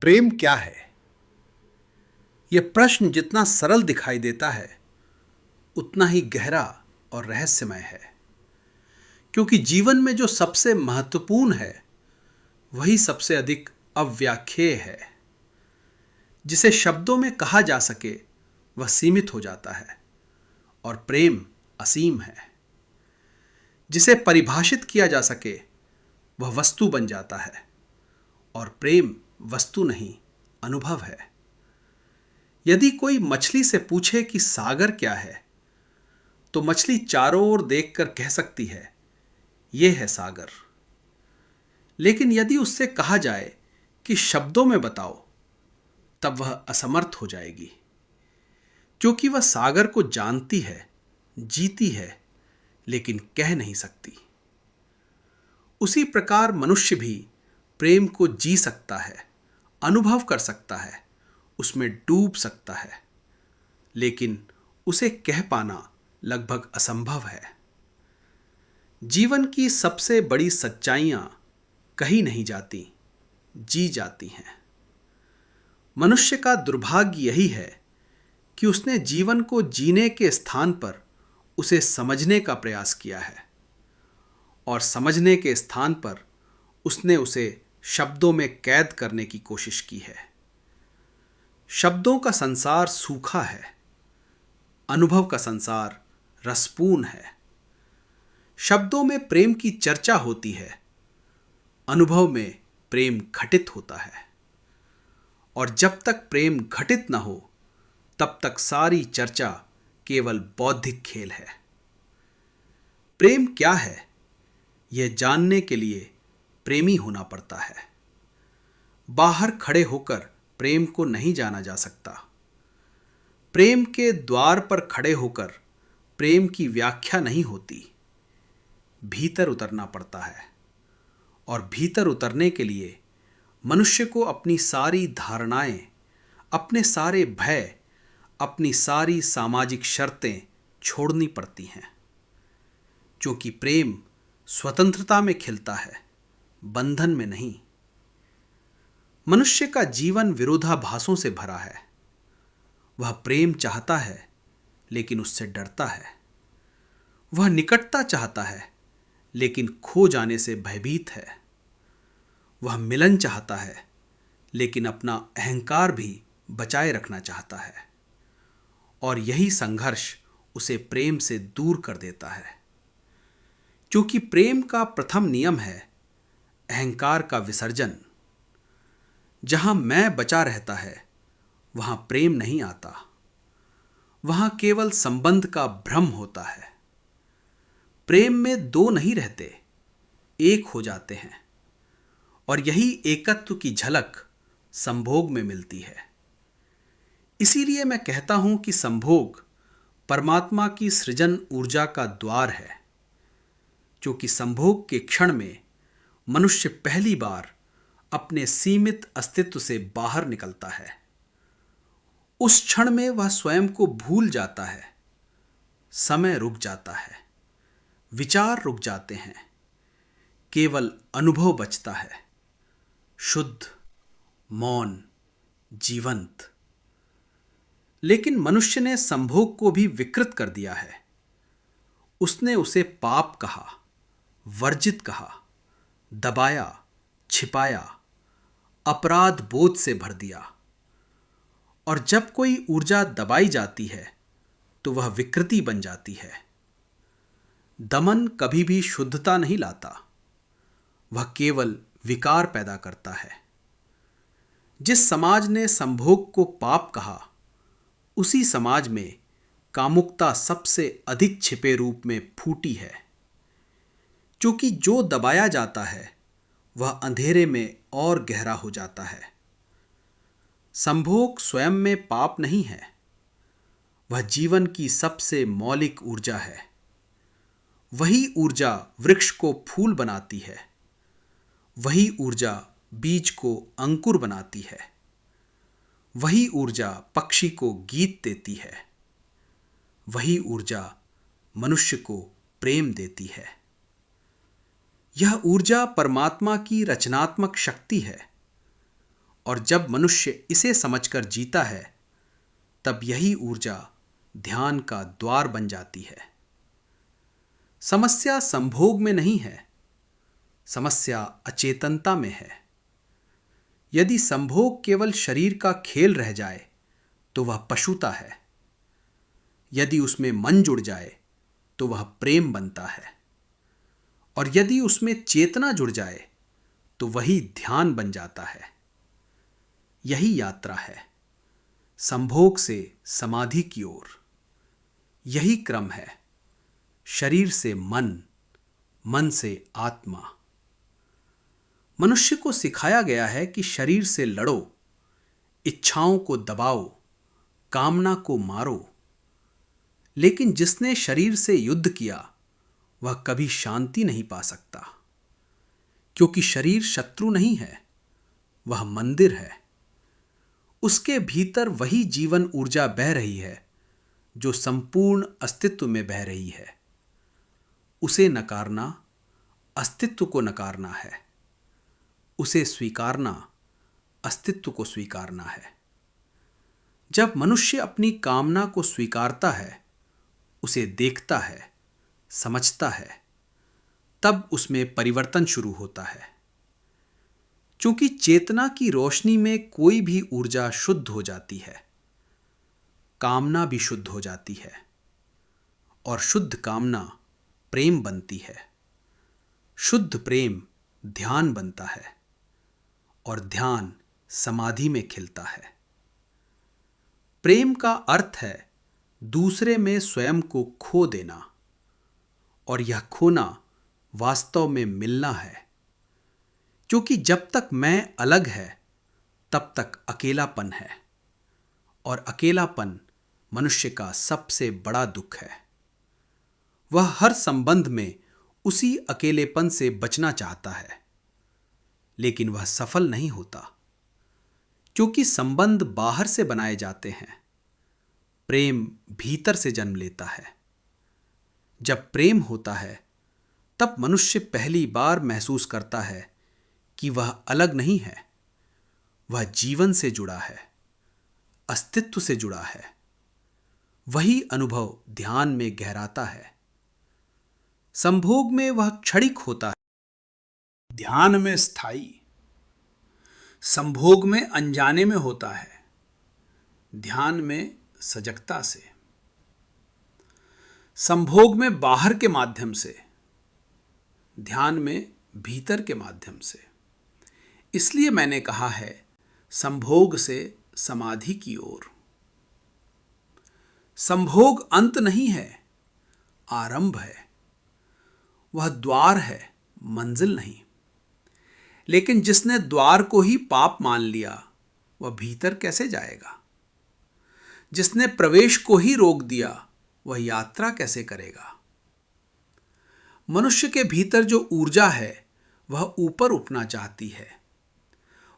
प्रेम क्या है? यह प्रश्न जितना सरल दिखाई देता है उतना ही गहरा और रहस्यमय है, क्योंकि जीवन में जो सबसे महत्वपूर्ण है वही सबसे अधिक अव्याख्येय है। जिसे शब्दों में कहा जा सके वह सीमित हो जाता है और प्रेम असीम है। जिसे परिभाषित किया जा सके वह वस्तु बन जाता है और प्रेम वस्तु नहीं, अनुभव है। यदि कोई मछली से पूछे कि सागर क्या है, तो मछली चारों ओर देखकर कह सकती है, यह है सागर। लेकिन यदि उससे कहा जाए कि शब्दों में बताओ, तब वह असमर्थ हो जाएगी, क्योंकि वह सागर को जानती है, जीती है, लेकिन कह नहीं सकती। उसी प्रकार मनुष्य भी प्रेम को जी सकता है, अनुभव कर सकता है, उसमें डूब सकता है, लेकिन उसे कह पाना लगभग असंभव है। जीवन की सबसे बड़ी सच्चाइयां कही नहीं जाती, जी जाती हैं। मनुष्य का दुर्भाग्य यही है कि उसने जीवन को जीने के स्थान पर उसे समझने का प्रयास किया है और समझने के स्थान पर उसने उसे शब्दों में कैद करने की कोशिश की है। शब्दों का संसार सूखा है, अनुभव का संसार रसपूर्ण है। शब्दों में प्रेम की चर्चा होती है, अनुभव में प्रेम घटित होता है। और जब तक प्रेम घटित न हो तब तक सारी चर्चा केवल बौद्धिक खेल है। प्रेम क्या है, यह जानने के लिए प्रेमी होना पड़ता है। बाहर खड़े होकर प्रेम को नहीं जाना जा सकता। प्रेम के द्वार पर खड़े होकर प्रेम की व्याख्या नहीं होती। भीतर उतरना पड़ता है और भीतर उतरने के लिए मनुष्य को अपनी सारी धारणाएं, अपने सारे भय, अपनी सारी सामाजिक शर्तें छोड़नी पड़ती हैं, क्योंकि प्रेम स्वतंत्रता में खिलता है, बंधन में नहीं। मनुष्य का जीवन विरोधाभासों से भरा है। वह प्रेम चाहता है लेकिन उससे डरता है। वह निकटता चाहता है लेकिन खो जाने से भयभीत है। वह मिलन चाहता है लेकिन अपना अहंकार भी बचाए रखना चाहता है, और यही संघर्ष उसे प्रेम से दूर कर देता है। क्योंकि प्रेम का प्रथम नियम है अहंकार का विसर्जन। जहां मैं बचा रहता है वहां प्रेम नहीं आता, वहां केवल संबंध का भ्रम होता है। प्रेम में दो नहीं रहते, एक हो जाते हैं, और यही एकत्व की झलक संभोग में मिलती है। इसीलिए मैं कहता हूं कि संभोग परमात्मा की सृजन ऊर्जा का द्वार है, क्योंकि संभोग के क्षण में मनुष्य पहली बार अपने सीमित अस्तित्व से बाहर निकलता है। उस क्षण में वह स्वयं को भूल जाता है। समय रुक जाता है, विचार रुक जाते हैं, केवल अनुभव बचता है, शुद्ध, मौन, जीवंत। लेकिन मनुष्य ने संभोग को भी विकृत कर दिया है। उसने उसे पाप कहा, वर्जित कहा, दबाया, छिपाया, अपराध बोध से भर दिया। और जब कोई ऊर्जा दबाई जाती है तो वह विकृति बन जाती है। दमन कभी भी शुद्धता नहीं लाता, वह केवल विकार पैदा करता है। जिस समाज ने संभोग को पाप कहा, उसी समाज में कामुकता सबसे अधिक छिपे रूप में फूटी है। क्योंकि जो दबाया जाता है वह अंधेरे में और गहरा हो जाता है। संभोग स्वयं में पाप नहीं है, वह जीवन की सबसे मौलिक ऊर्जा है। वही ऊर्जा वृक्ष को फूल बनाती है, वही ऊर्जा बीज को अंकुर बनाती है, वही ऊर्जा पक्षी को गीत देती है, वही ऊर्जा मनुष्य को प्रेम देती है। यह ऊर्जा परमात्मा की रचनात्मक शक्ति है और जब मनुष्य इसे समझकर जीता है तब यही ऊर्जा ध्यान का द्वार बन जाती है। समस्या संभोग में नहीं है, समस्या अचेतनता में है। यदि संभोग केवल शरीर का खेल रह जाए तो वह पशुता है। यदि उसमें मन जुड़ जाए तो वह प्रेम बनता है, और यदि उसमें चेतना जुड़ जाए तो वही ध्यान बन जाता है। यही यात्रा है, संभोग से समाधि की ओर। यही क्रम है, शरीर से मन, मन से आत्मा। मनुष्य को सिखाया गया है कि शरीर से लड़ो, इच्छाओं को दबाओ, कामना को मारो। लेकिन जिसने शरीर से युद्ध किया वह कभी शांति नहीं पा सकता, क्योंकि शरीर शत्रु नहीं है, वह मंदिर है। उसके भीतर वही जीवन ऊर्जा बह रही है जो संपूर्ण अस्तित्व में बह रही है। उसे नकारना अस्तित्व को नकारना है, उसे स्वीकारना अस्तित्व को स्वीकारना है। जब मनुष्य अपनी कामना को स्वीकारता है, उसे देखता है, समझता है, तब उसमें परिवर्तन शुरू होता है। क्योंकि चेतना की रोशनी में कोई भी ऊर्जा शुद्ध हो जाती है, कामना भी शुद्ध हो जाती है, और शुद्ध कामना प्रेम बनती है। शुद्ध प्रेम ध्यान बनता है, और ध्यान समाधि में खिलता है। प्रेम का अर्थ है दूसरे में स्वयं को खो देना, और यह खोना वास्तव में मिलना है। क्योंकि जब तक मैं अलग है तब तक अकेलापन है, और अकेलापन मनुष्य का सबसे बड़ा दुख है। वह हर संबंध में उसी अकेलेपन से बचना चाहता है, लेकिन वह सफल नहीं होता, क्योंकि संबंध बाहर से बनाए जाते हैं, प्रेम भीतर से जन्म लेता है। जब प्रेम होता है तब मनुष्य पहली बार महसूस करता है कि वह अलग नहीं है, वह जीवन से जुड़ा है, अस्तित्व से जुड़ा है। वही अनुभव ध्यान में गहराता है। संभोग में वह क्षणिक होता है, ध्यान में स्थायी। संभोग में अनजाने में होता है, ध्यान में सजगता से। संभोग में बाहर के माध्यम से, ध्यान में भीतर के माध्यम से। इसलिए मैंने कहा है संभोग से समाधि की ओर। संभोग अंत नहीं है, आरंभ है। वह द्वार है, मंजिल नहीं। लेकिन जिसने द्वार को ही पाप मान लिया वह भीतर कैसे जाएगा? जिसने प्रवेश को ही रोक दिया वह यात्रा कैसे करेगा? मनुष्य के भीतर जो ऊर्जा है वह ऊपर उठना चाहती है,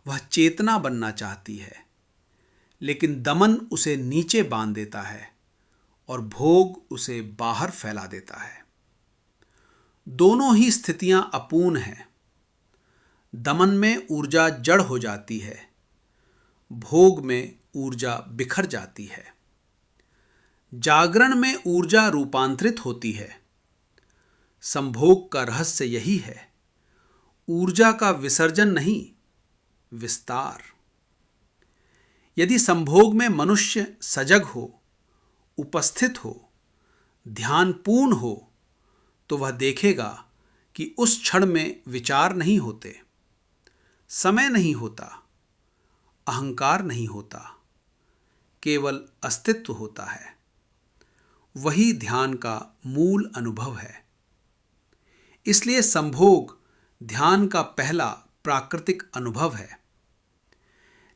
वह चेतना बनना चाहती है, लेकिन दमन उसे नीचे बांध देता है और भोग उसे बाहर फैला देता है। दोनों ही स्थितियां अपूर्ण हैं। दमन में ऊर्जा जड़ हो जाती है, भोग में ऊर्जा बिखर जाती है। जागरण में ऊर्जा रूपांतरित होती है। संभोग का रहस्य यही है, ऊर्जा का विसर्जन नहीं, विस्तार। यदि संभोग में मनुष्य सजग हो, उपस्थित हो, ध्यानपूर्ण हो, तो वह देखेगा कि उस क्षण में विचार नहीं होते, समय नहीं होता, अहंकार नहीं होता, केवल अस्तित्व होता है। वही ध्यान का मूल अनुभव है। इसलिए संभोग ध्यान का पहला प्राकृतिक अनुभव है।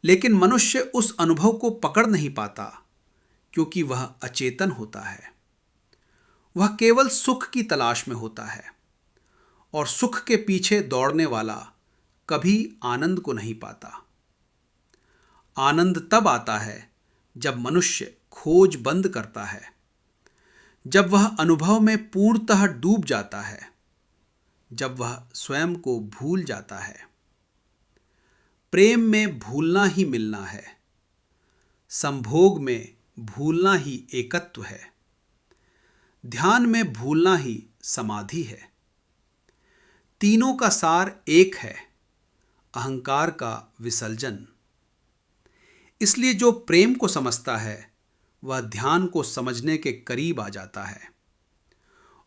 लेकिन मनुष्य उस अनुभव को पकड़ नहीं पाता, क्योंकि वह अचेतन होता है। वह केवल सुख की तलाश में होता है, और सुख के पीछे दौड़ने वाला कभी आनंद को नहीं पाता। आनंद तब आता है जब मनुष्य खोज बंद करता है, जब वह अनुभव में पूर्णतः डूब जाता है, जब वह स्वयं को भूल जाता है। प्रेम में भूलना ही मिलना है, संभोग में भूलना ही एकत्व है, ध्यान में भूलना ही समाधि है। तीनों का सार एक है, अहंकार का विसर्जन। इसलिए जो प्रेम को समझता है वह ध्यान को समझने के करीब आ जाता है,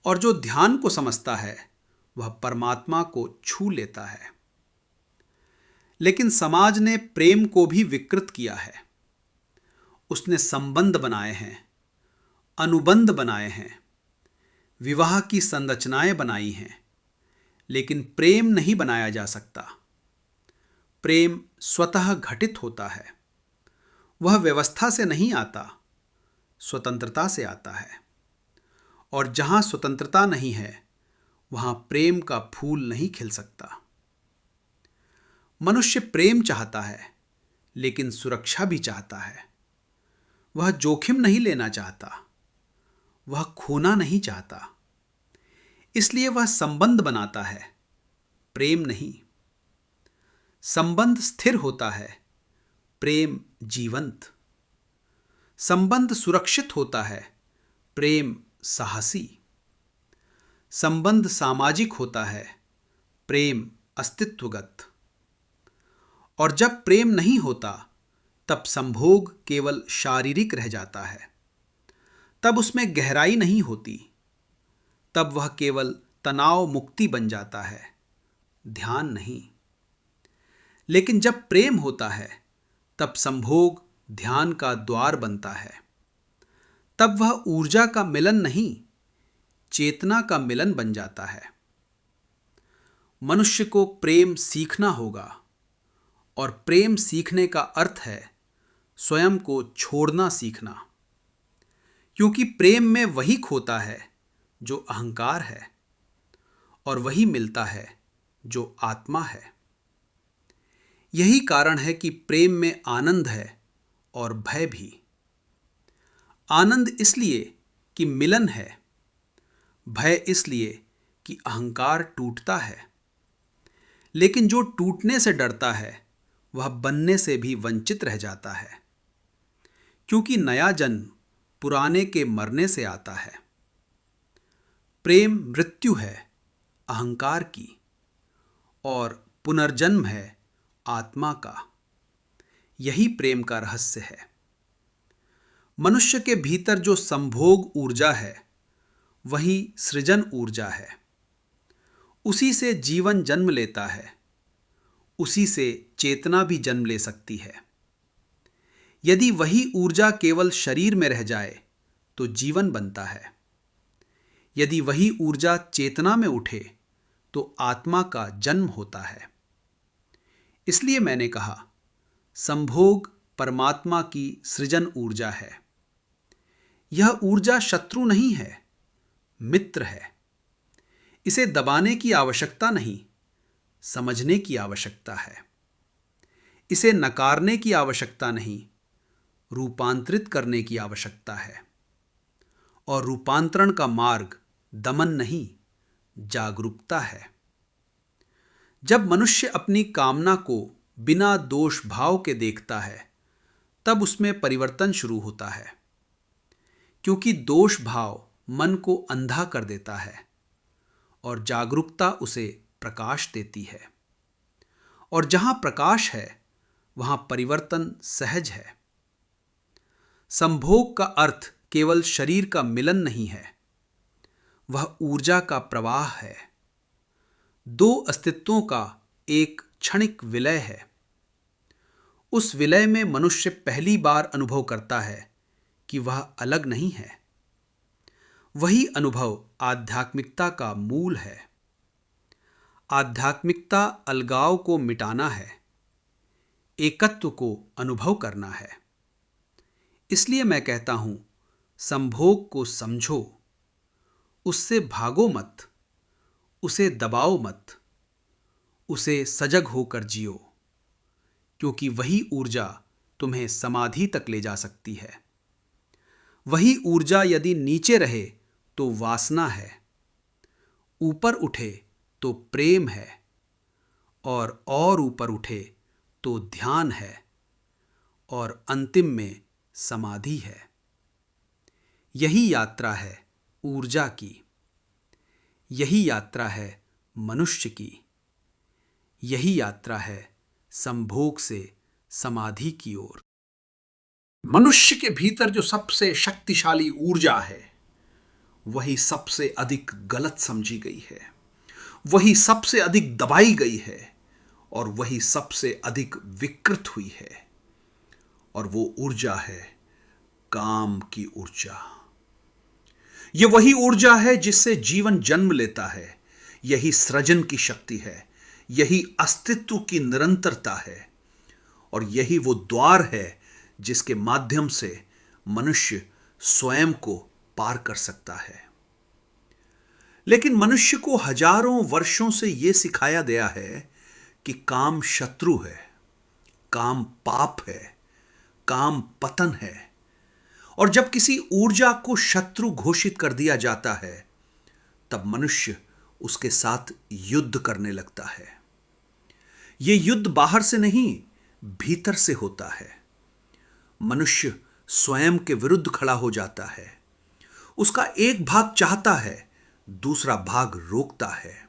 और जो ध्यान को समझता है वह परमात्मा को छू लेता है। लेकिन समाज ने प्रेम को भी विकृत किया है। उसने संबंध बनाए हैं, अनुबंध बनाए हैं, विवाह की संरचनाएं बनाई हैं, लेकिन प्रेम नहीं बनाया जा सकता। प्रेम स्वतः घटित होता है। वह व्यवस्था से नहीं आता, स्वतंत्रता से आता है। और जहां स्वतंत्रता नहीं है वहां प्रेम का फूल नहीं खिल सकता। मनुष्य प्रेम चाहता है, लेकिन सुरक्षा भी चाहता है। वह जोखिम नहीं लेना चाहता, वह खोना नहीं चाहता। इसलिए वह संबंध बनाता है, प्रेम नहीं। संबंध स्थिर होता है, प्रेम जीवंत। संबंध सुरक्षित होता है, प्रेम साहसी। संबंध सामाजिक होता है, प्रेम अस्तित्वगत। और जब प्रेम नहीं होता तब संभोग केवल शारीरिक रह जाता है। तब उसमें गहराई नहीं होती, तब वह केवल तनाव मुक्ति बन जाता है, ध्यान नहीं। लेकिन जब प्रेम होता है तब संभोग ध्यान का द्वार बनता है। तब वह ऊर्जा का मिलन नहीं, चेतना का मिलन बन जाता है। मनुष्य को प्रेम सीखना होगा, और प्रेम सीखने का अर्थ है स्वयं को छोड़ना सीखना। क्योंकि प्रेम में वही खोता है जो अहंकार है, और वही मिलता है जो आत्मा है। यही कारण है कि प्रेम में आनंद है और भय भी। आनंद इसलिए कि मिलन है, भय इसलिए कि अहंकार टूटता है। लेकिन जो टूटने से डरता है वह बनने से भी वंचित रह जाता है, क्योंकि नया जन्म पुराने के मरने से आता है। प्रेम मृत्यु है अहंकार की, और पुनर्जन्म है आत्मा का। यही प्रेम का रहस्य है। मनुष्य के भीतर जो संभोग ऊर्जा है वही सृजन ऊर्जा है। उसी से जीवन जन्म लेता है, उसी से चेतना भी जन्म ले सकती है। यदि वही ऊर्जा केवल शरीर में रह जाए तो जीवन बनता है। यदि वही ऊर्जा चेतना में उठे तो आत्मा का जन्म होता है। इसलिए मैंने कहा, संभोग परमात्मा की सृजन ऊर्जा है। यह ऊर्जा शत्रु नहीं है, मित्र है। इसे दबाने की आवश्यकता नहीं, समझने की आवश्यकता है। इसे नकारने की आवश्यकता नहीं, रूपांतरित करने की आवश्यकता है। और रूपांतरण का मार्ग दमन नहीं, जागरूकता है। जब मनुष्य अपनी कामना को बिना दोष भाव के देखता है तब उसमें परिवर्तन शुरू होता है, क्योंकि दोष भाव मन को अंधा कर देता है और जागरूकता उसे प्रकाश देती है। और जहां प्रकाश है वहां परिवर्तन सहज है। संभोग का अर्थ केवल शरीर का मिलन नहीं है, वह ऊर्जा का प्रवाह है। दो अस्तित्वों का एक क्षणिक विलय है। उस विलय में मनुष्य पहली बार अनुभव करता है कि वह अलग नहीं है। वही अनुभव आध्यात्मिकता का मूल है। आध्यात्मिकता अलगाव को मिटाना है, एकत्व को अनुभव करना है। इसलिए मैं कहता हूं, संभोग को समझो, उससे भागो मत, उसे दबाओ मत, उसे सजग होकर जियो, क्योंकि वही ऊर्जा तुम्हें समाधि तक ले जा सकती है। वही ऊर्जा यदि नीचे रहे तो वासना है, ऊपर उठे तो प्रेम है, और ऊपर उठे तो ध्यान है और अंतिम में समाधि है। यही यात्रा है ऊर्जा की, यही यात्रा है मनुष्य की, यही यात्रा है संभोग से समाधि की ओर। मनुष्य के भीतर जो सबसे शक्तिशाली ऊर्जा है वही सबसे अधिक गलत समझी गई है, वही सबसे अधिक दबाई गई है और वही सबसे अधिक विकृत हुई है। और वो ऊर्जा है काम की ऊर्जा। ये वही ऊर्जा है जिससे जीवन जन्म लेता है। यही सृजन की शक्ति है, यही अस्तित्व की निरंतरता है और यही वो द्वार है जिसके माध्यम से मनुष्य स्वयं को पार कर सकता है। लेकिन मनुष्य को हजारों वर्षों से यह सिखाया गया है कि काम शत्रु है, काम पाप है, काम पतन है। और जब किसी ऊर्जा को शत्रु घोषित कर दिया जाता है तब मनुष्य उसके साथ युद्ध करने लगता है। यह युद्ध बाहर से नहीं, भीतर से होता है। मनुष्य स्वयं के विरुद्ध खड़ा हो जाता है। उसका एक भाग चाहता है, दूसरा भाग रोकता है।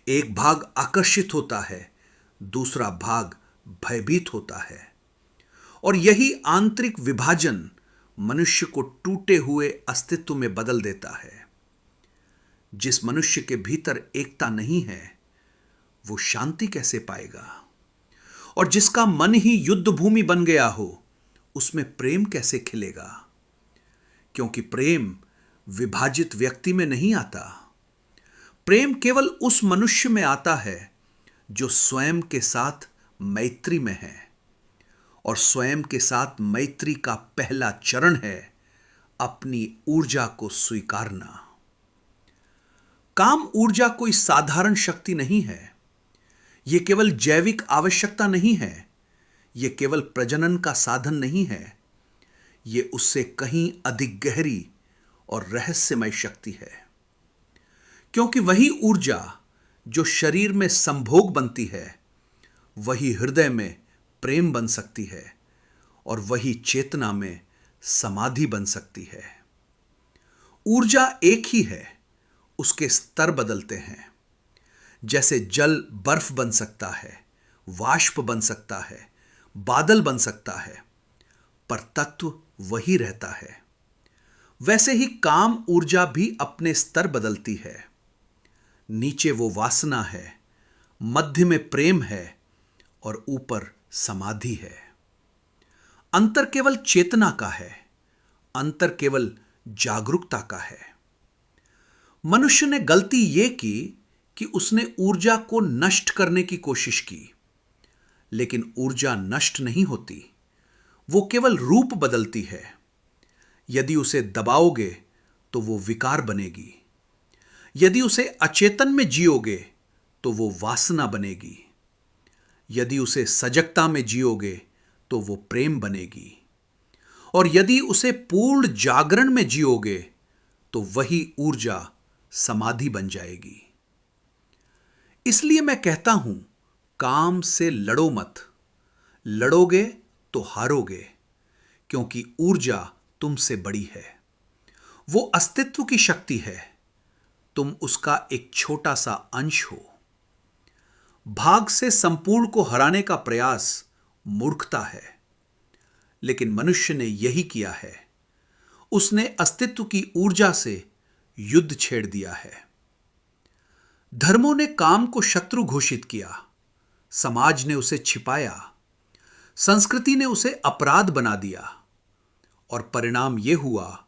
एक भाग आकर्षित होता है, दूसरा भाग भयभीत होता है। और यही आंतरिक विभाजन मनुष्य को टूटे हुए अस्तित्व में बदल देता है। जिस मनुष्य के भीतर एकता नहीं है वो शांति कैसे पाएगा? और जिसका मन ही युद्ध भूमि बन गया हो उसमें प्रेम कैसे खिलेगा? क्योंकि प्रेम विभाजित व्यक्ति में नहीं आता। प्रेम केवल उस मनुष्य में आता है जो स्वयं के साथ मैत्री में है। और स्वयं के साथ मैत्री का पहला चरण है अपनी ऊर्जा को स्वीकारना। काम ऊर्जा कोई साधारण शक्ति नहीं है। यह केवल जैविक आवश्यकता नहीं है। यह केवल प्रजनन का साधन नहीं है। यह उससे कहीं अधिक गहरी और रहस्यमय शक्ति है। क्योंकि वही ऊर्जा जो शरीर में संभोग बनती है वही हृदय में प्रेम बन सकती है और वही चेतना में समाधि बन सकती है। ऊर्जा एक ही है, उसके स्तर बदलते हैं। जैसे जल बर्फ बन सकता है, वाष्प बन सकता है, बादल बन सकता है, पर तत्व वही रहता है। वैसे ही काम ऊर्जा भी अपने स्तर बदलती है। नीचे वो वासना है, मध्य में प्रेम है और ऊपर समाधि है। अंतर केवल चेतना का है, अंतर केवल जागरूकता का है। मनुष्य ने गलती यह की कि उसने ऊर्जा को नष्ट करने की कोशिश की। लेकिन ऊर्जा नष्ट नहीं होती, वो केवल रूप बदलती है। यदि उसे दबाओगे तो वो विकार बनेगी। यदि उसे अचेतन में जियोगे तो वो वासना बनेगी। यदि उसे सजगता में जियोगे तो वो प्रेम बनेगी। और यदि उसे पूर्ण जागरण में जियोगे तो वही ऊर्जा समाधि बन जाएगी। इसलिए मैं कहता हूं, काम से लड़ो मत। लड़ोगे तो हारोगे, क्योंकि ऊर्जा तुमसे बड़ी है। वो अस्तित्व की शक्ति है, तुम उसका एक छोटा सा अंश हो। भाग से संपूर्ण को हराने का प्रयास मूर्खता है। लेकिन मनुष्य ने यही किया है। उसने अस्तित्व की ऊर्जा से युद्ध छेड़ दिया है। धर्मों ने काम को शत्रु घोषित किया, समाज ने उसे छिपाया, संस्कृति ने उसे अपराध बना दिया और परिणाम यह हुआ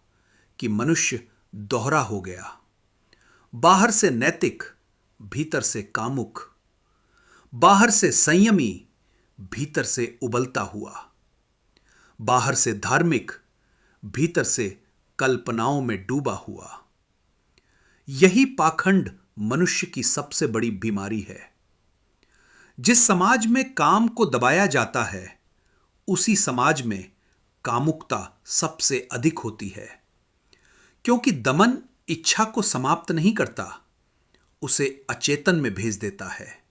कि मनुष्य दोहरा हो गया। बाहर से नैतिक, भीतर से कामुक, बाहर से संयमी, भीतर से उबलता हुआ, बाहर से धार्मिक, भीतर से कल्पनाओं में डूबा हुआ। यही पाखंड मनुष्य की सबसे बड़ी बीमारी है। जिस समाज में काम को दबाया जाता है उसी समाज में कामुकता सबसे अधिक होती है। क्योंकि दमन इच्छा को समाप्त नहीं करता, उसे अचेतन में भेज देता है।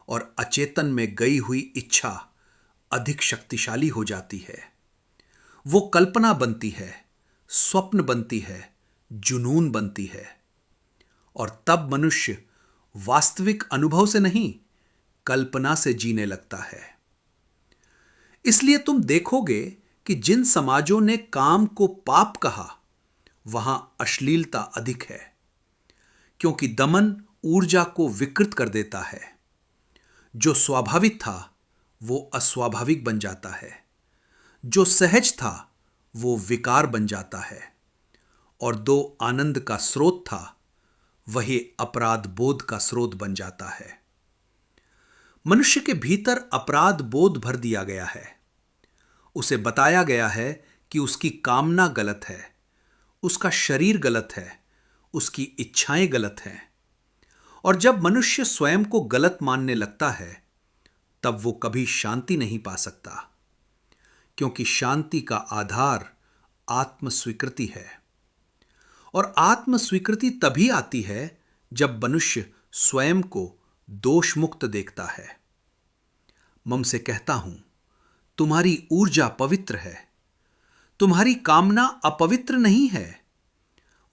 और अचेतन में गई हुई इच्छा अधिक शक्तिशाली हो जाती है। वो कल्पना बनती है, स्वप्न बनती है, जुनून बनती है। और तब मनुष्य वास्तविक अनुभव से नहीं, कल्पना से जीने लगता है। इसलिए तुम देखोगे कि जिन समाजों ने काम को पाप कहा, वहां अश्लीलता अधिक है, क्योंकि दमन ऊर्जा को विकृत कर देता है। जो स्वाभाविक था वो अस्वाभाविक बन जाता है, जो सहज था वो विकार बन जाता है, और दो आनंद का स्रोत था वही अपराध बोध का स्रोत बन जाता है। मनुष्य के भीतर अपराध बोध भर दिया गया है। उसे बताया गया है कि उसकी कामना गलत है, उसका शरीर गलत है, उसकी इच्छाएं गलत हैं। और जब मनुष्य स्वयं को गलत मानने लगता है, तब वो कभी शांति नहीं पा सकता, क्योंकि शांति का आधार आत्मस्वीकृति है। और आत्मस्वीकृति तभी आती है जब मनुष्य स्वयं को दोष मुक्त देखता है। मम से कहता हूं, तुम्हारी ऊर्जा पवित्र है, तुम्हारी कामना अपवित्र नहीं है।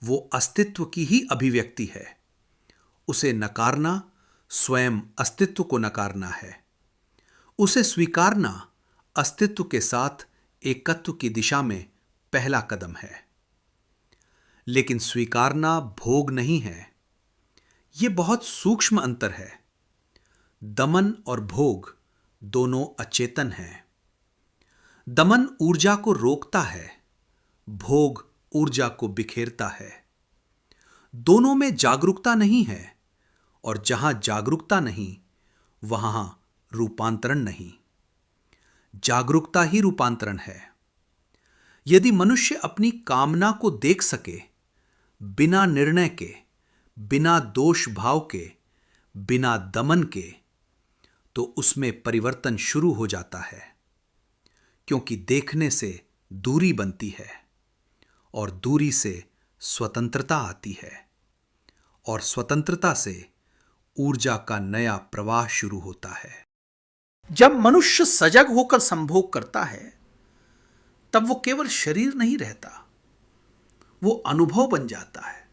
वो अस्तित्व की ही अभिव्यक्ति है। उसे नकारना स्वयं अस्तित्व को नकारना है। उसे स्वीकारना अस्तित्व के साथ एकत्व की दिशा में पहला कदम है। लेकिन स्वीकारना भोग नहीं है। यह बहुत सूक्ष्म अंतर है। दमन और भोग दोनों अचेतन हैं। दमन ऊर्जा को रोकता है, भोग ऊर्जा को बिखेरता है। दोनों में जागरूकता नहीं है, और जहां जागरूकता नहीं वहां रूपांतरण नहीं। जागरूकता ही रूपांतरण है। यदि मनुष्य अपनी कामना को देख सके, बिना निर्णय के, बिना दोष भाव के, बिना दमन के, तो उसमें परिवर्तन शुरू हो जाता है। क्योंकि देखने से दूरी बनती है, और दूरी से स्वतंत्रता आती है, और स्वतंत्रता से ऊर्जा का नया प्रवाह शुरू होता है। जब मनुष्य सजग होकर संभोग करता है, तब वो केवल शरीर नहीं रहता, वो अनुभव बन जाता है।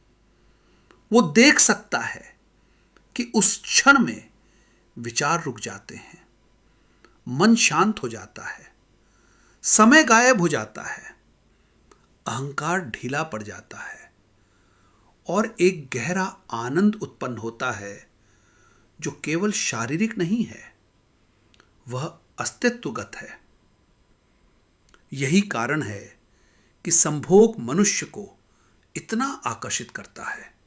वो देख सकता है कि उस क्षण में विचार रुक जाते हैं, मन शांत हो जाता है, समय गायब हो जाता है, अहंकार ढीला पड़ जाता है, और एक गहरा आनंद उत्पन्न होता है जो केवल शारीरिक नहीं है, वह अस्तित्वगत है। यही कारण है कि संभोग मनुष्य को इतना आकर्षित करता है,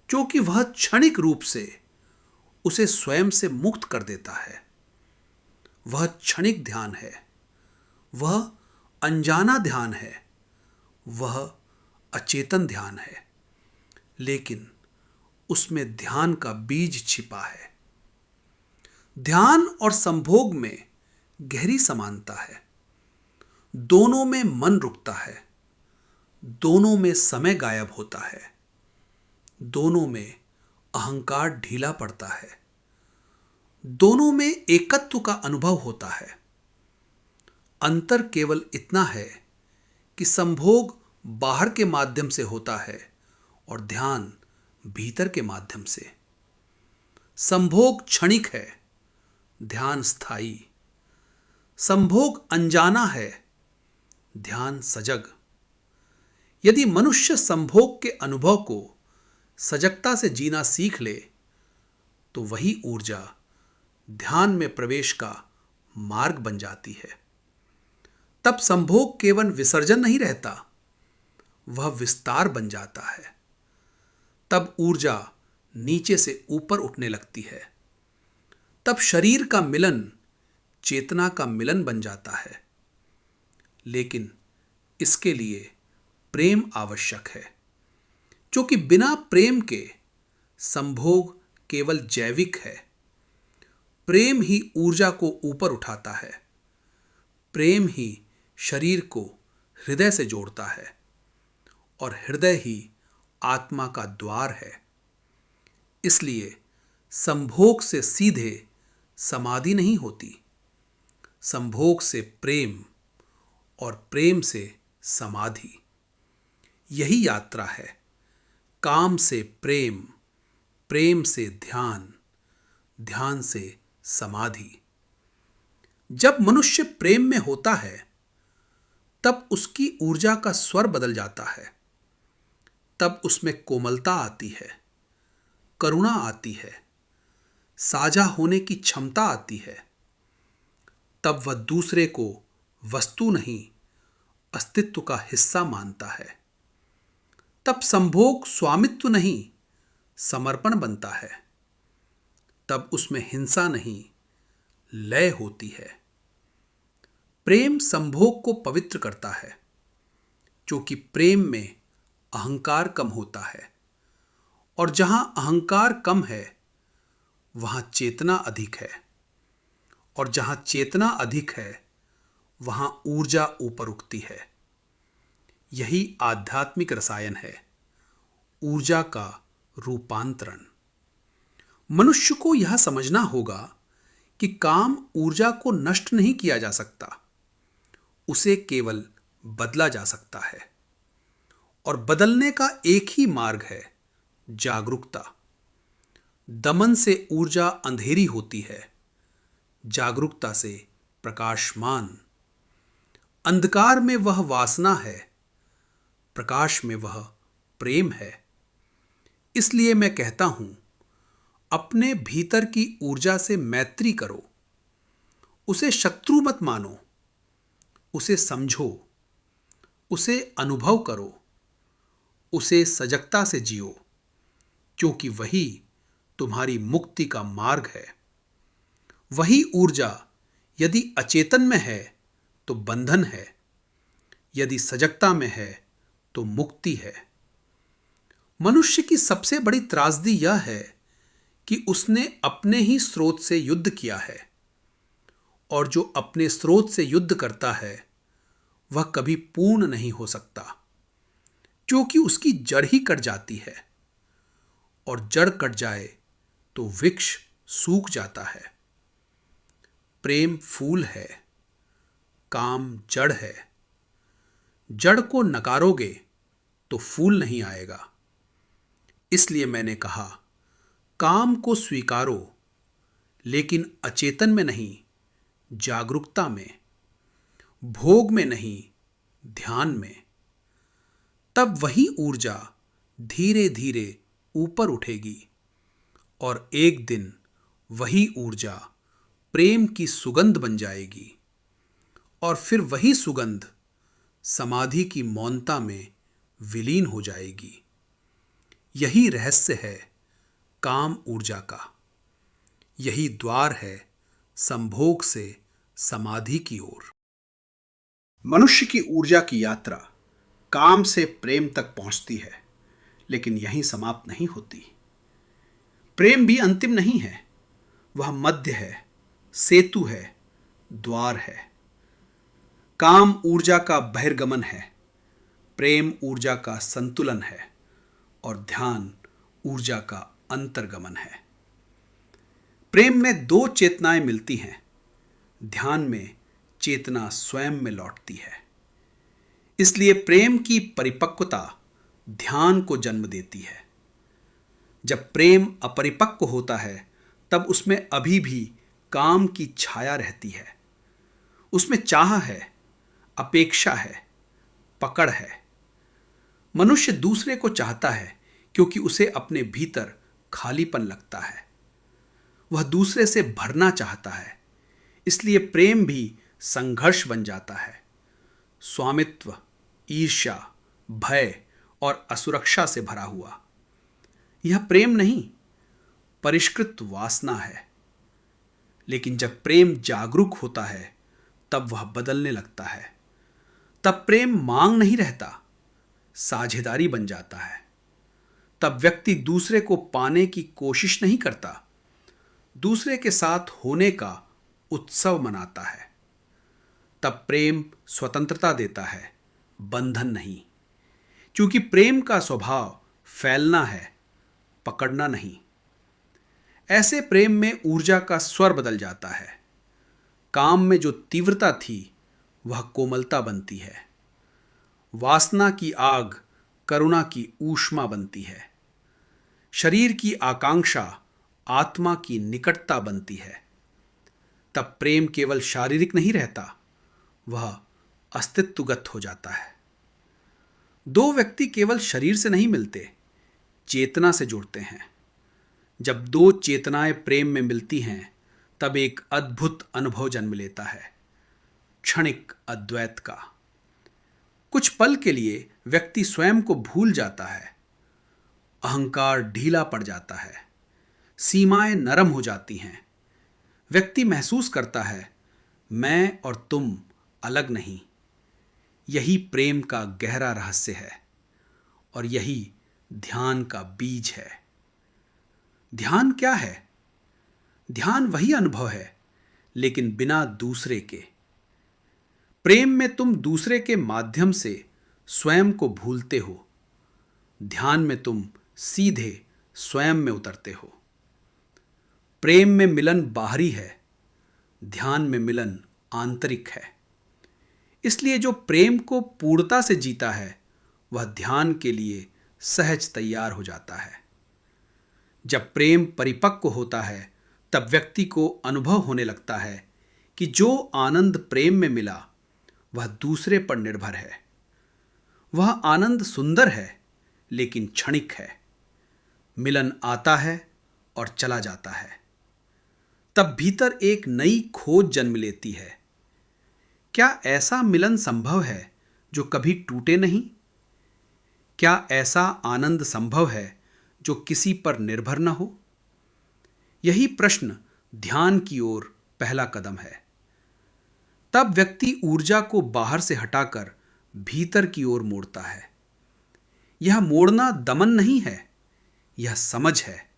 क्योंकि वह क्षणिक रूप से उसे स्वयं से मुक्त कर देता है। वह क्षणिक ध्यान है, वह अनजाना ध्यान है, वह अचेतन ध्यान है, लेकिन उसमें ध्यान का बीज छिपा है। ध्यान और संभोग में गहरी समानता है। दोनों में मन रुकता है, दोनों में समय गायब होता है, दोनों में अहंकार ढीला पड़ता है, दोनों में एकत्व का अनुभव होता है। अंतर केवल इतना है कि संभोग बाहर के माध्यम से होता है और ध्यान भीतर के माध्यम से। संभोग क्षणिक है, ध्यान स्थायी। संभोग अनजाना है, ध्यान सजग। यदि मनुष्य संभोग के अनुभव को सजगता से जीना सीख ले, तो वही ऊर्जा ध्यान में प्रवेश का मार्ग बन जाती है। तब संभोग केवल विसर्जन नहीं रहता, वह विस्तार बन जाता है। तब ऊर्जा नीचे से ऊपर उठने लगती है। तब शरीर का मिलन चेतना का मिलन बन जाता है। लेकिन इसके लिए प्रेम आवश्यक है, क्योंकि बिना प्रेम के संभोग केवल जैविक है। प्रेम ही ऊर्जा को ऊपर उठाता है। प्रेम ही शरीर को हृदय से जोड़ता है, और हृदय ही आत्मा का द्वार है। इसलिए संभोग से सीधे समाधि नहीं होती। संभोग से प्रेम और प्रेम से समाधि, यही यात्रा है। काम से प्रेम, प्रेम से ध्यान, ध्यान से समाधि। जब मनुष्य प्रेम में होता है तब उसकी ऊर्जा का स्वर बदल जाता है। तब उसमें कोमलता आती है, करुणा आती है, साझा होने की क्षमता आती है। तब वह दूसरे को वस्तु नहीं, अस्तित्व का हिस्सा मानता है। तब संभोग स्वामित्व नहीं, समर्पण बनता है। तब उसमें हिंसा नहीं, लय होती है। प्रेम संभोग को पवित्र करता है, क्योंकि प्रेम में अहंकार कम होता है, और जहां अहंकार कम है वहां चेतना अधिक है, और जहां चेतना अधिक है वहां ऊर्जा ऊपर उठती है। यही आध्यात्मिक रसायन है, ऊर्जा का रूपांतरण। मनुष्य को यह समझना होगा कि काम ऊर्जा को नष्ट नहीं किया जा सकता, उसे केवल बदला जा सकता है। और बदलने का एक ही मार्ग है, जागरूकता। दमन से ऊर्जा अंधेरी होती है, जागरूकता से प्रकाशमान। अंधकार में वह वासना है, प्रकाश में वह प्रेम है। इसलिए मैं कहता हूं, अपने भीतर की ऊर्जा से मैत्री करो, उसे शत्रु मत मानो, उसे समझो, उसे अनुभव करो, उसे सजगता से जियो, क्योंकि वही तुम्हारी मुक्ति का मार्ग है। वही ऊर्जा यदि अचेतन में है तो बंधन है, यदि सजगता में है तो मुक्ति है। मनुष्य की सबसे बड़ी त्रासदी यह है कि उसने अपने ही स्रोत से युद्ध किया है, और जो अपने स्रोत से युद्ध करता है वह कभी पूर्ण नहीं हो सकता, क्योंकि उसकी जड़ ही कट जाती है, और जड़ कट जाए तो वृक्ष सूख जाता है। प्रेम फूल है, काम जड़ है। जड़ को नकारोगे तो फूल नहीं आएगा। इसलिए मैंने कहा, काम को स्वीकारो, लेकिन अचेतन में नहीं, जागरूकता में, भोग में नहीं, ध्यान में। तब वही ऊर्जा धीरे धीरे ऊपर उठेगी, और एक दिन वही ऊर्जा प्रेम की सुगंध बन जाएगी, और फिर वही सुगंध समाधि की मौनता में विलीन हो जाएगी। यही रहस्य है काम ऊर्जा का। यही द्वार है संभोग से समाधि की ओर। मनुष्य की ऊर्जा की यात्रा काम से प्रेम तक पहुंचती है, लेकिन यहीं समाप्त नहीं होती। प्रेम भी अंतिम नहीं है, वह मध्य है, सेतु है, द्वार है। काम ऊर्जा का बहिर्गमन है, प्रेम ऊर्जा का संतुलन है, और ध्यान ऊर्जा का अंतर्गमन है। प्रेम में दो चेतनाएं मिलती हैं, ध्यान में चेतना स्वयं में लौटती है। इसलिए प्रेम की परिपक्वता ध्यान को जन्म देती है। जब प्रेम अपरिपक्व होता है तब उसमें अभी भी काम की छाया रहती है। उसमें चाह है, अपेक्षा है, पकड़ है। मनुष्य दूसरे को चाहता है क्योंकि उसे अपने भीतर खालीपन लगता है। वह दूसरे से भरना चाहता है। इसलिए प्रेम भी संघर्ष बन जाता है। स्वामित्व, ईर्ष्या, भय और असुरक्षा से भरा हुआ। यह प्रेम नहीं, परिष्कृत वासना है। लेकिन जब प्रेम जागरूक होता है तब वह बदलने लगता है। तब प्रेम मांग नहीं रहता, साझेदारी बन जाता है। तब व्यक्ति दूसरे को पाने की कोशिश नहीं करता, दूसरे के साथ होने का उत्सव मनाता है। तब प्रेम स्वतंत्रता देता है, बंधन नहीं। क्योंकि प्रेम का स्वभाव फैलना है, पकड़ना नहीं। ऐसे प्रेम में ऊर्जा का स्वर बदल जाता है। काम में जो तीव्रता थी वह कोमलता बनती है। वासना की आग करुणा की ऊष्मा बनती है। शरीर की आकांक्षा आत्मा की निकटता बनती है। तब प्रेम केवल शारीरिक नहीं रहता, वह अस्तित्वगत हो जाता है। दो व्यक्ति केवल शरीर से नहीं मिलते, चेतना से जुड़ते हैं। जब दो चेतनाएं प्रेम में मिलती हैं, तब एक अद्भुत अनुभव जन्म लेता है, क्षणिक अद्वैत का। कुछ पल के लिए व्यक्ति स्वयं को भूल जाता है, अहंकार ढीला पड़ जाता है, सीमाएं नरम हो जाती हैं। व्यक्ति महसूस करता है, मैं और तुम अलग नहीं। यही प्रेम का गहरा रहस्य है और यही ध्यान का बीज है। ध्यान क्या है? ध्यान वही अनुभव है, लेकिन बिना दूसरे के। प्रेम में तुम दूसरे के माध्यम से स्वयं को भूलते हो। ध्यान में तुम सीधे स्वयं में उतरते हो। प्रेम में मिलन बाहरी है, ध्यान में मिलन आंतरिक है। इसलिए जो प्रेम को पूर्णता से जीता है, वह ध्यान के लिए सहज तैयार हो जाता है। जब प्रेम परिपक्व होता है, तब व्यक्ति को अनुभव होने लगता है कि जो आनंद प्रेम में मिला वह दूसरे पर निर्भर है। वह आनंद सुंदर है, लेकिन क्षणिक है। मिलन आता है और चला जाता है। तब भीतर एक नई खोज जन्म लेती है। क्या ऐसा मिलन संभव है जो कभी टूटे नहीं? क्या ऐसा आनंद संभव है जो किसी पर निर्भर न हो? यही प्रश्न ध्यान की ओर पहला कदम है। तब व्यक्ति ऊर्जा को बाहर से हटाकर भीतर की ओर मोड़ता है। यह मोड़ना दमन नहीं है, यह समझ है।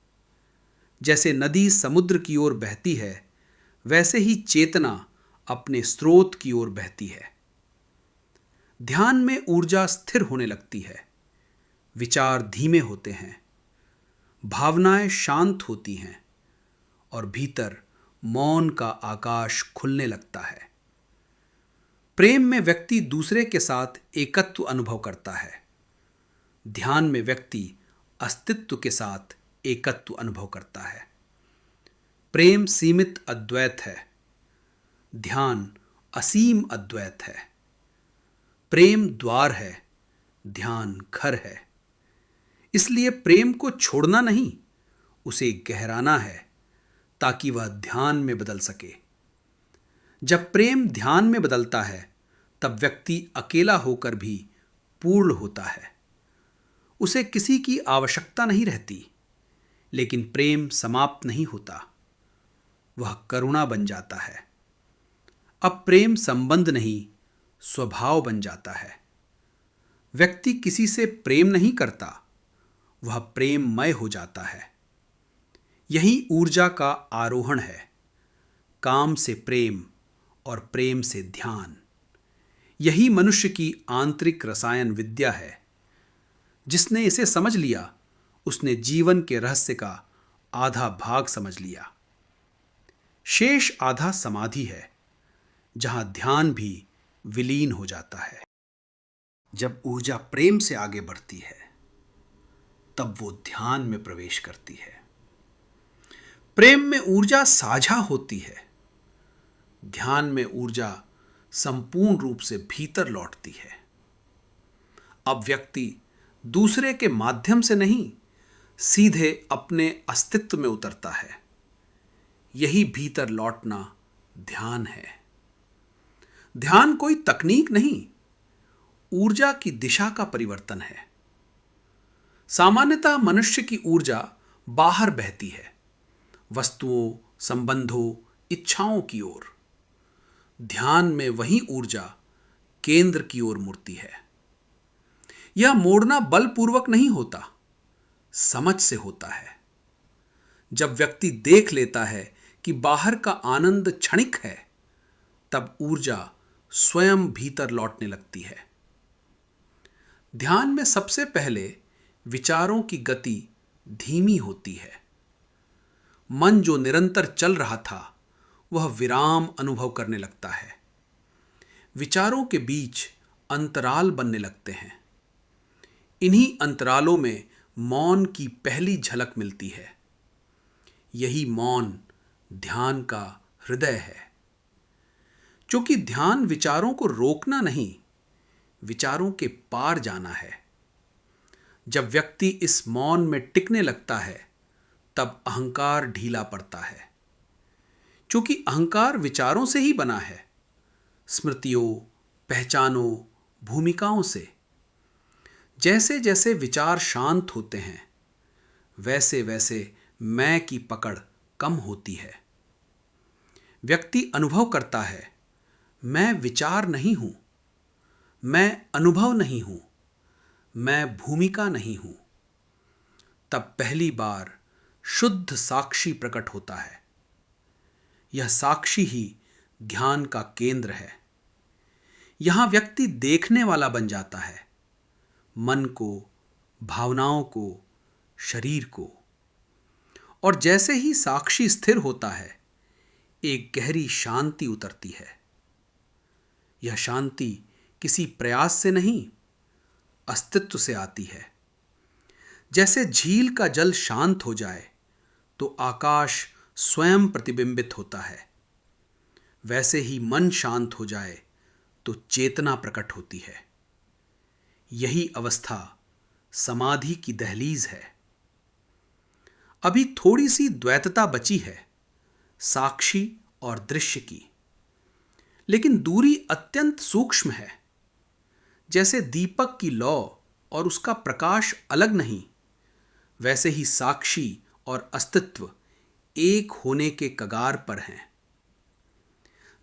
जैसे नदी समुद्र की ओर बहती है, वैसे ही चेतना अपने स्रोत की ओर बहती है। ध्यान में ऊर्जा स्थिर होने लगती है, विचार धीमे होते हैं, भावनाएं शांत होती हैं और भीतर मौन का आकाश खुलने लगता है। प्रेम में व्यक्ति दूसरे के साथ एकत्व अनुभव करता है। ध्यान में व्यक्ति अस्तित्व के साथ एकत्व अनुभव करता है। प्रेम सीमित अद्वैत है, ध्यान असीम अद्वैत है। प्रेम द्वार है, ध्यान घर है। इसलिए प्रेम को छोड़ना नहीं, उसे गहराना है ताकि वह ध्यान में बदल सके। जब प्रेम ध्यान में बदलता है, तब व्यक्ति अकेला होकर भी पूर्ण होता है। उसे किसी की आवश्यकता नहीं रहती। लेकिन प्रेम समाप्त नहीं होता, वह करुणा बन जाता है। अब प्रेम संबंध नहीं, स्वभाव बन जाता है। व्यक्ति किसी से प्रेम नहीं करता, वह प्रेममय हो जाता है। यही ऊर्जा का आरोहण है, काम से प्रेम और प्रेम से ध्यान। यही मनुष्य की आंतरिक रसायन विद्या है। जिसने इसे समझ लिया, उसने जीवन के रहस्य का आधा भाग समझ लिया। शेष आधा समाधि है, जहां ध्यान भी विलीन हो जाता है। जब ऊर्जा प्रेम से आगे बढ़ती है, तब वो ध्यान में प्रवेश करती है। प्रेम में ऊर्जा साझा होती है, ध्यान में ऊर्जा संपूर्ण रूप से भीतर लौटती है। अब व्यक्ति दूसरे के माध्यम से नहीं, सीधे अपने अस्तित्व में उतरता है। यही भीतर लौटना ध्यान है। ध्यान कोई तकनीक नहीं, ऊर्जा की दिशा का परिवर्तन है। सामान्यतः मनुष्य की ऊर्जा बाहर बहती है, वस्तुओं, संबंधों, इच्छाओं की ओर। ध्यान में वही ऊर्जा केंद्र की ओर मुड़ती है। यह मोड़ना बलपूर्वक नहीं होता, समझ से होता है। जब व्यक्ति देख लेता है कि बाहर का आनंद क्षणिक है, तब ऊर्जा स्वयं भीतर लौटने लगती है। ध्यान में सबसे पहले विचारों की गति धीमी होती है। मन जो निरंतर चल रहा था वह विराम अनुभव करने लगता है। विचारों के बीच अंतराल बनने लगते हैं। इन्हीं अंतरालों में मौन की पहली झलक मिलती है। यही मौन ध्यान का हृदय है, क्योंकि ध्यान विचारों को रोकना नहीं, विचारों के पार जाना है। जब व्यक्ति इस मौन में टिकने लगता है तब अहंकार ढीला पड़ता है, क्योंकि अहंकार विचारों से ही बना है, स्मृतियों, पहचानों, भूमिकाओं से। जैसे जैसे विचार शांत होते हैं वैसे वैसे मैं की पकड़ कम होती है। व्यक्ति अनुभव करता है, मैं विचार नहीं हूं, मैं अनुभव नहीं हूं, मैं भूमिका नहीं हूं। तब पहली बार शुद्ध साक्षी प्रकट होता है। यह साक्षी ही ध्यान का केंद्र है। यहां व्यक्ति देखने वाला बन जाता है, मन को, भावनाओं को, शरीर को। और जैसे ही साक्षी स्थिर होता है एक गहरी शांति उतरती है। यह शांति किसी प्रयास से नहीं, अस्तित्व से आती है। जैसे झील का जल शांत हो जाए तो आकाश स्वयं प्रतिबिंबित होता है, वैसे ही मन शांत हो जाए तो चेतना प्रकट होती है। यही अवस्था समाधि की दहलीज है। अभी थोड़ी सी द्वैतता बची है, साक्षी और दृश्य की, लेकिन दूरी अत्यंत सूक्ष्म है। जैसे दीपक की लौ और उसका प्रकाश अलग नहीं, वैसे ही साक्षी और अस्तित्व एक होने के कगार पर हैं।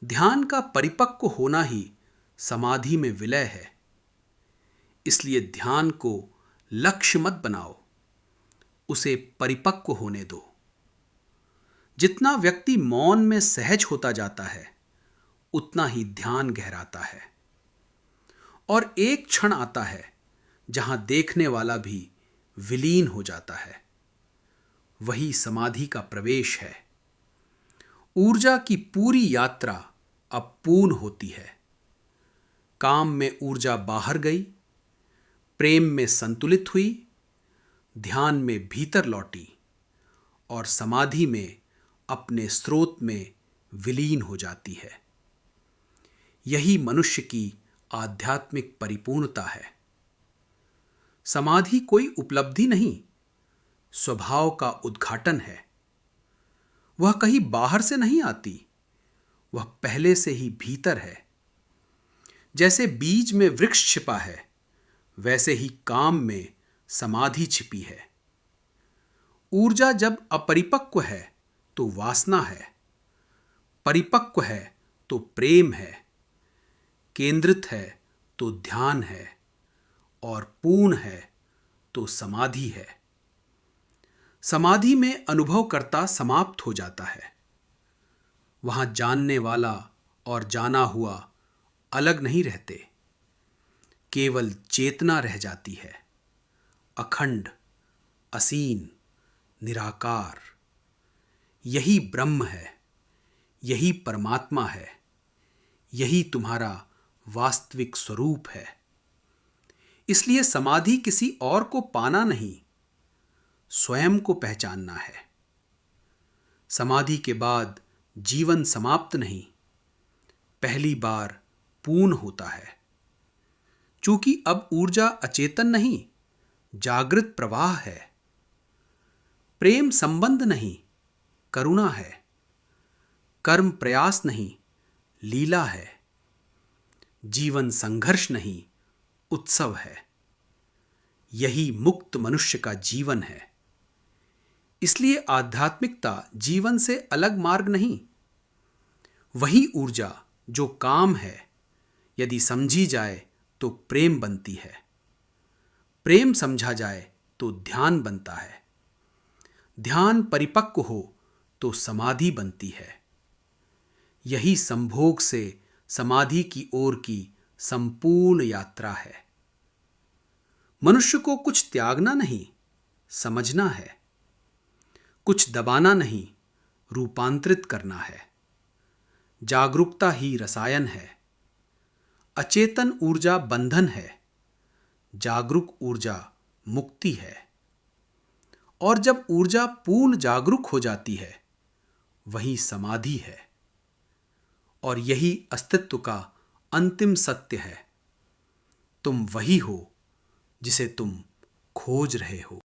ध्यान का परिपक्व होना ही समाधि में विलय है। इसलिए ध्यान को लक्ष्य मत बनाओ, उसे परिपक्व होने दो। जितना व्यक्ति मौन में सहज होता जाता है उतना ही ध्यान गहराता है। और एक क्षण आता है जहां देखने वाला भी विलीन हो जाता है। वही समाधि का प्रवेश है। ऊर्जा की पूरी यात्रा अब पूर्ण होती है। काम में ऊर्जा बाहर गई, प्रेम में संतुलित हुई, ध्यान में भीतर लौटी और समाधि में अपने स्रोत में विलीन हो जाती है। यही मनुष्य की आध्यात्मिक परिपूर्णता है। समाधि कोई उपलब्धि नहीं, स्वभाव का उद्घाटन है। वह कहीं बाहर से नहीं आती, वह पहले से ही भीतर है। जैसे बीज में वृक्ष छिपा है, वैसे ही काम में समाधि छिपी है। ऊर्जा जब अपरिपक्व है तो वासना है, परिपक्व है तो प्रेम है, केंद्रित है तो ध्यान है, और पूर्ण है तो समाधि है। समाधि में अनुभवकर्ता समाप्त हो जाता है। वहां जानने वाला और जाना हुआ अलग नहीं रहते, केवल चेतना रह जाती है, अखंड, असीम, निराकार। यही ब्रह्म है, यही परमात्मा है, यही तुम्हारा वास्तविक स्वरूप है। इसलिए समाधि किसी और को पाना नहीं, स्वयं को पहचानना है। समाधि के बाद जीवन समाप्त नहीं, पहली बार पूर्ण होता है। चूंकि अब ऊर्जा अचेतन नहीं, जागृत प्रवाह है। प्रेम संबंध नहीं, करुणा है। कर्म प्रयास नहीं, लीला है। जीवन संघर्ष नहीं, उत्सव है। यही मुक्त मनुष्य का जीवन है। इसलिए आध्यात्मिकता जीवन से अलग मार्ग नहीं। वही ऊर्जा जो काम है, यदि समझी जाए तो प्रेम बनती है। प्रेम समझा जाए तो ध्यान बनता है। ध्यान परिपक्व हो तो समाधि बनती है। यही संभोग से समाधि की ओर की संपूर्ण यात्रा है। मनुष्य को कुछ त्यागना नहीं, समझना है। कुछ दबाना नहीं, रूपांतरित करना है। जागरूकता ही रसायन है। अचेतन ऊर्जा बंधन है, जागरूक ऊर्जा मुक्ति है। और जब ऊर्जा पूर्ण जागरूक हो जाती है, वही समाधि है। और यही अस्तित्व का अंतिम सत्य है। तुम वही हो जिसे तुम खोज रहे हो।